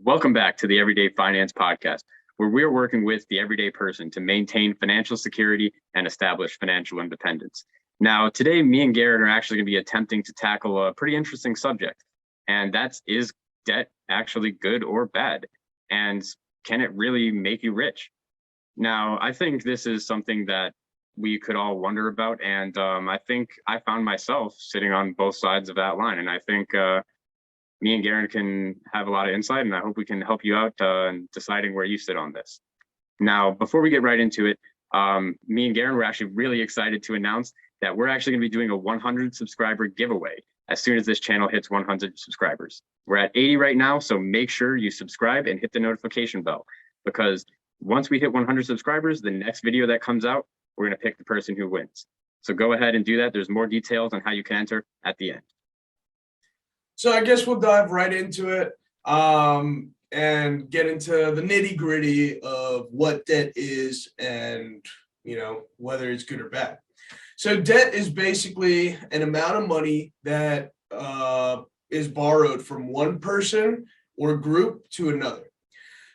Welcome back to the Everyday Finance Podcast, where we're working with the everyday person to maintain financial security and establish financial independence. Now, today, me and Garrett are actually going to be attempting to tackle a pretty interesting subject, and that's, is debt actually good or bad? And can it really make you rich? Now, I think this is something that we could all wonder about, and I think I found myself sitting on both sides of that line, and I think me and Garen can have a lot of insight, and I hope we can help you out in deciding where you sit on this. Now, before we get right into it, me and Garen were actually really excited to announce that we're actually going to be doing a 100 subscriber giveaway as soon as this channel hits 100 subscribers. We're at 80 right now, so make sure you subscribe and hit the notification bell, because once we hit 100 subscribers, the next video that comes out, we're going to pick the person who wins. So go ahead and do that. There's more details on how you can enter at the end. So I guess we'll dive right into it and get into the nitty gritty of what debt is and, whether it's good or bad. So debt is basically an amount of money that is borrowed from one person or group to another.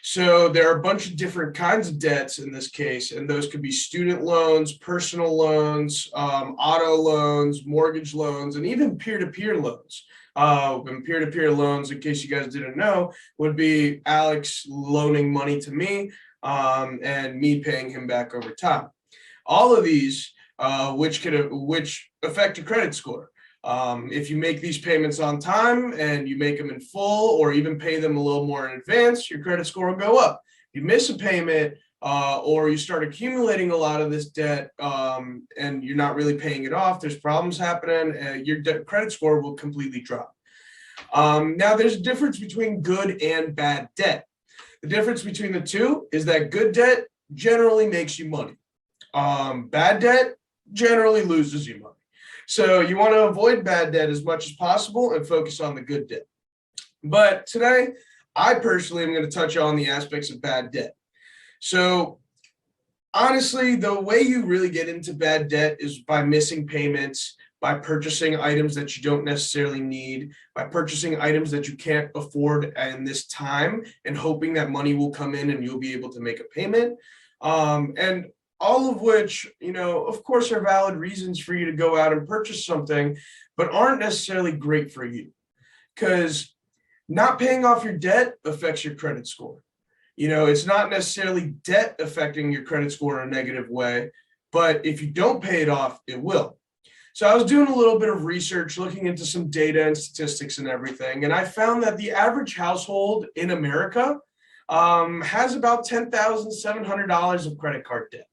So there are a bunch of different kinds of debts in this case, and those could be student loans, personal loans, auto loans, mortgage loans, and even peer-to-peer loans. And peer-to-peer loans, in case you guys didn't know, would be Alex loaning money to me and me paying him back over time. All of these, which affect your credit score. If you make these payments on time and you make them in full, or even pay them a little more in advance, your credit score will go up. If you miss a payment or you start accumulating a lot of this debt and you're not really paying it off, there's problems happening, your credit score will completely drop. Now, there's a difference between good and bad debt. The difference between the two is that good debt generally makes you money. Bad debt generally loses you money. So you want to avoid bad debt as much as possible and focus on the good debt. But today, I personally am going to touch on the aspects of bad debt. So honestly, the way you really get into bad debt is by missing payments, by purchasing items that you don't necessarily need, by purchasing items that you can't afford in this time and hoping that money will come in and you'll be able to make a payment. And all of which, of course, are valid reasons for you to go out and purchase something, but aren't necessarily great for you, because not paying off your debt affects your credit score. It's not necessarily debt affecting your credit score in a negative way, but if you don't pay it off, it will. So I was doing a little bit of research, looking into some data and statistics and everything, and I found that the average household in America has about $10,700 of credit card debt.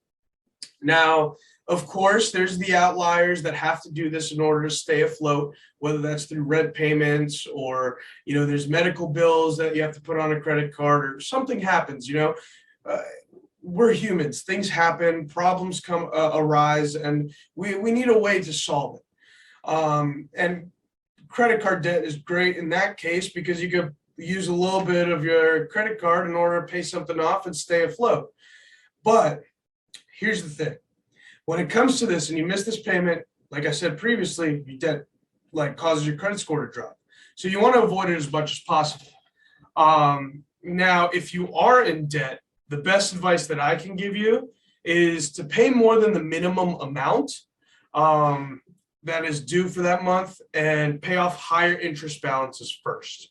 Now, of course, there's the outliers that have to do this in order to stay afloat, whether that's through rent payments or, there's medical bills that you have to put on a credit card or something happens, we're humans, things happen, problems arise, and we need a way to solve it. And credit card debt is great in that case because you could use a little bit of your credit card in order to pay something off and stay afloat. But here's the thing. When it comes to this and you miss this payment, like I said previously, your debt causes your credit score to drop. So you want to avoid it as much as possible. Now, if you are in debt, the best advice that I can give you is to pay more than the minimum amount that is due for that month and pay off higher interest balances first.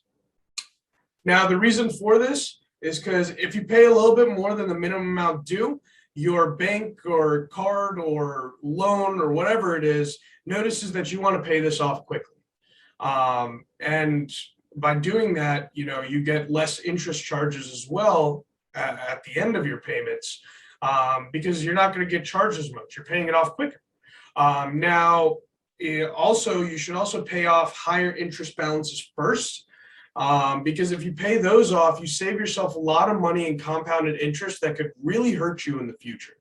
Now, the reason for this is because if you pay a little bit more than the minimum amount due, your bank or card or loan or whatever it is notices that you want to pay this off quickly. And by doing that, you get less interest charges as well at the end of your payments because you're not going to get charged as much. You're paying it off quicker. Now, you should also pay off higher interest balances first. Because if you pay those off, you save yourself a lot of money in compounded interest that could really hurt you in the future.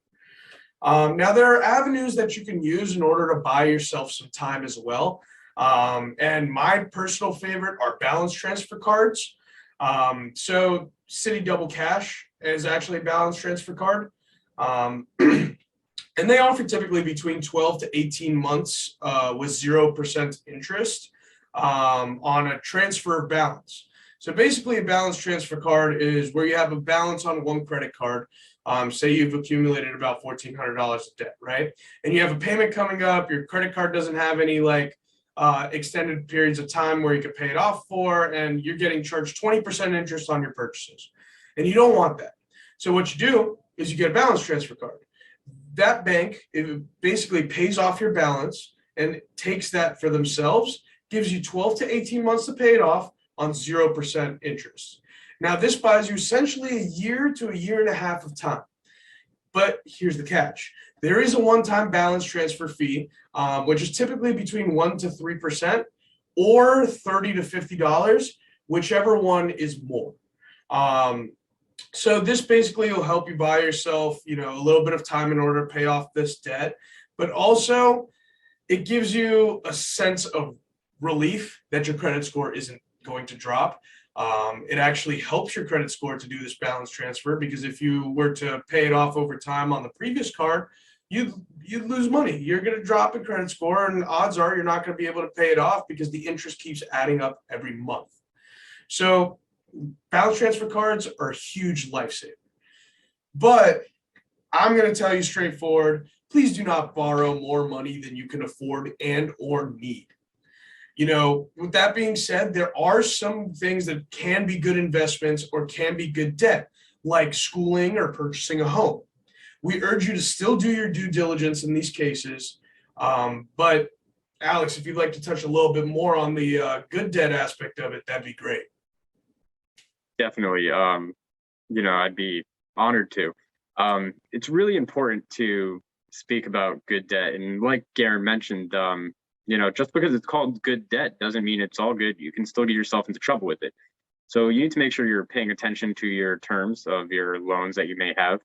Now, there are avenues that you can use in order to buy yourself some time as well. And my personal favorite are balance transfer cards. So Citi Double Cash is actually a balance transfer card. And they offer typically between 12 to 18 months with 0% interest on a transfer of balance. So basically, a balance transfer card is where you have a balance on one credit card. Say you've accumulated about $1,400 of debt, right? And you have a payment coming up. Your credit card doesn't have any extended periods of time where you could pay it off for, and you're getting charged 20% interest on your purchases. And you don't want that. So what you do is you get a balance transfer card. That bank, it basically pays off your balance and takes that for themselves, gives you 12 to 18 months to pay it off on 0% interest. Now, this buys you essentially a year to a year and a half of time. But here's the catch. There is a one-time balance transfer fee, which is typically between 1% to 3% or $30 to $50, whichever one is more. So this basically will help you buy yourself, a little bit of time in order to pay off this debt, but also it gives you a sense of relief that your credit score isn't going to drop. It actually helps your credit score to do this balance transfer, because if you were to pay it off over time on the previous card, you'd lose money. You're going to drop in credit score, and odds are you're not going to be able to pay it off because the interest keeps adding up every month. So balance transfer cards are a huge lifesaver. But I'm going to tell you straightforward, please do not borrow more money than you can afford and or need. With that being said, there are some things that can be good investments or can be good debt, like schooling or purchasing a home. We urge you to still do your due diligence in these cases. But Alex, if you'd like to touch a little bit more on the good debt aspect of it, that'd be great. Definitely. I'd be honored to. It's really important to speak about good debt. And like Garen mentioned, just because it's called good debt doesn't mean it's all good. You can still get yourself into trouble with it. So you need to make sure you're paying attention to your terms of your loans that you may have.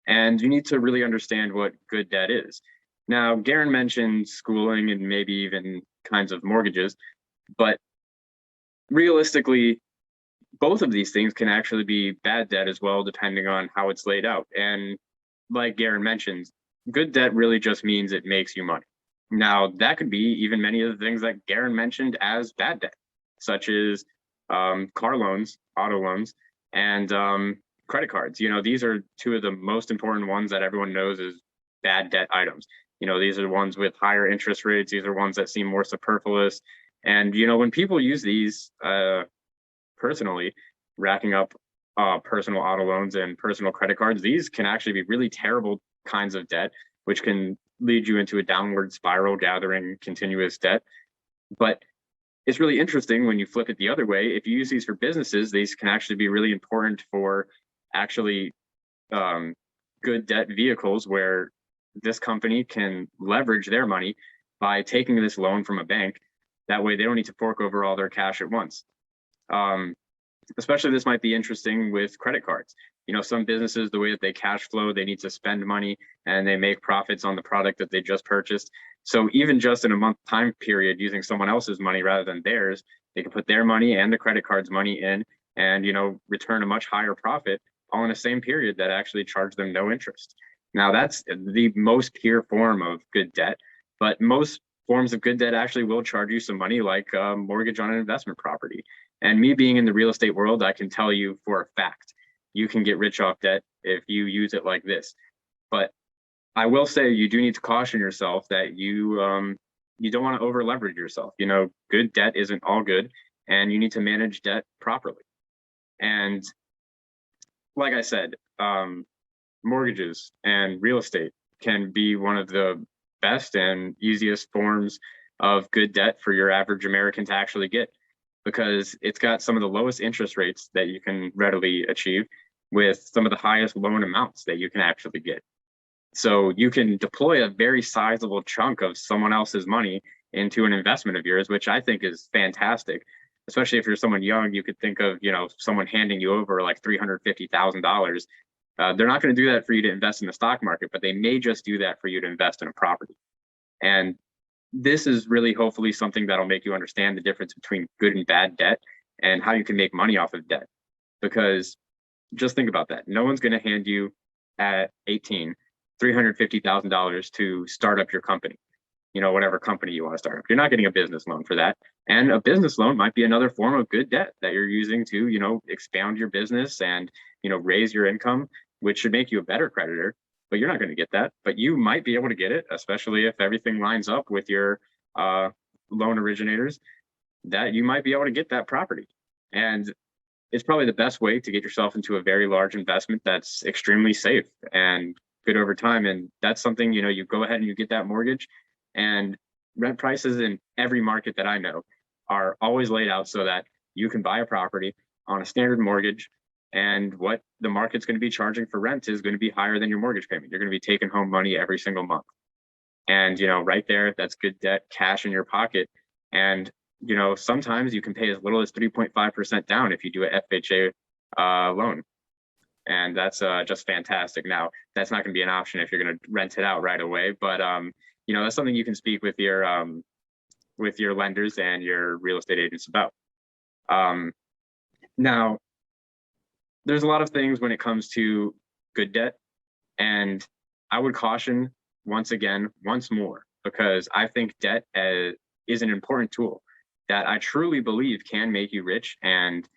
And you need to really understand what good debt is. Now, Garen mentioned schooling and maybe even kinds of mortgages, but realistically, both of these things can actually be bad debt as well, depending on how it's laid out. And like Garen mentioned, good debt really just means it makes you money. Now, that could be even many of the things that Garen mentioned as bad debt, such as car loans, auto loans, and credit cards. These are two of the most important ones that everyone knows as bad debt items. These are ones with higher interest rates. These are ones that seem more superfluous. And, when people use these personally, racking up personal auto loans and personal credit cards, these can actually be really terrible kinds of debt, which can lead you into a downward spiral, gathering continuous debt. But it's really interesting when you flip it the other way. If you use these for businesses, these can actually be really important for actually good debt vehicles, where this company can leverage their money by taking this loan from a bank. That way they don't need to fork over all their cash at once. Especially this might be interesting with credit cards. Some businesses, the way that they cash flow, they need to spend money and they make profits on the product that they just purchased. So even just in a month time period, using someone else's money rather than theirs, they can put their money and the credit card's money in and, return a much higher profit all in the same period that actually charged them no interest. Now, that's the most pure form of good debt, but most forms of good debt actually will charge you some money, like a mortgage on an investment property. And me being in the real estate world, I can tell you for a fact, you can get rich off debt if you use it like this. But I will say you do need to caution yourself that you don't want to over leverage yourself. Good debt isn't all good, and you need to manage debt properly. And like I said, mortgages and real estate can be one of the best and easiest forms of good debt for your average American to actually get, because it's got some of the lowest interest rates that you can readily achieve with some of the highest loan amounts that you can actually get. So you can deploy a very sizable chunk of someone else's money into an investment of yours, which I think is fantastic. Especially if you're someone young, you could think of, someone handing you over like $350,000. They're not going to do that for you to invest in the stock market, but they may just do that for you to invest in a property. And this is really hopefully something that'll make you understand the difference between good and bad debt and how you can make money off of debt. Because just think about that. No one's going to hand you at 18 $350,000 to start up your company. whatever company you want to start up. You're not getting a business loan for that. And a business loan might be another form of good debt that you're using to, expand your business and, raise your income, which should make you a better creditor, but you're not going to get that. But you might be able to get it, especially if everything lines up with your loan originators, that you might be able to get that property. And it's probably the best way to get yourself into a very large investment that's extremely safe and good over time. And that's something, you go ahead and you get that mortgage, and rent prices in every market that I know are always laid out so that you can buy a property on a standard mortgage, and what the market's going to be charging for rent is going to be higher than your mortgage payment. You're going to be taking home money every single month. And, right there, that's good debt, cash in your pocket. And, sometimes you can pay as little as 3.5% down if you do a FHA loan. And that's just fantastic. Now, that's not going to be an option if you're going to rent it out right away. But, that's something you can speak with your lenders and your real estate agents about. Now, there's a lot of things when it comes to good debt, and I would caution once more, because I think debt is an important tool that I truly believe can make you rich, and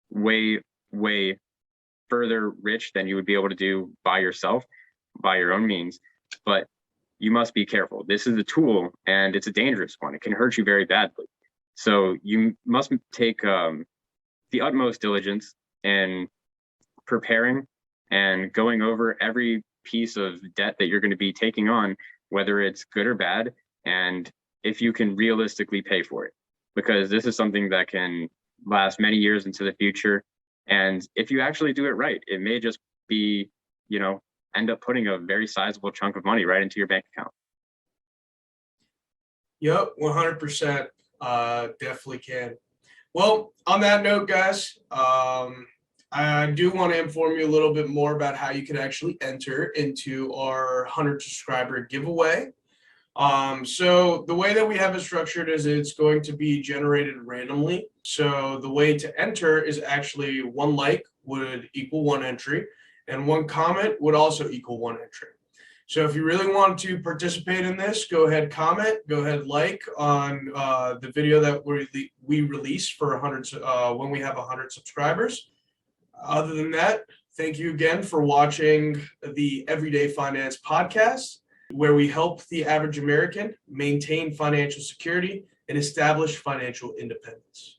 way, way further rich than you would be able to do by yourself, by your own means. But you must be careful. This is a tool, and it's a dangerous one. It can hurt you very badly. So you must take the utmost diligence in preparing and going over every piece of debt that you're going to be taking on, whether it's good or bad, and if you can realistically pay for it, because this is something that can last many years into the future. And if you actually do it right, it may just be, end up putting a very sizable chunk of money right into your bank account. Yep, 100%. Definitely can. Well, on that note, guys, I do want to inform you a little bit more about how you can actually enter into our 100 subscriber giveaway. So the way that we have it structured is it's going to be generated randomly. So the way to enter is actually one like would equal one entry, and one comment would also equal one entry. So if you really want to participate in this, go ahead, comment, go ahead, like on the video that we release for 100 when we have 100 subscribers. Other than that, thank you again for watching the Everyday Finance podcast, where we help the average American maintain financial security and establish financial independence.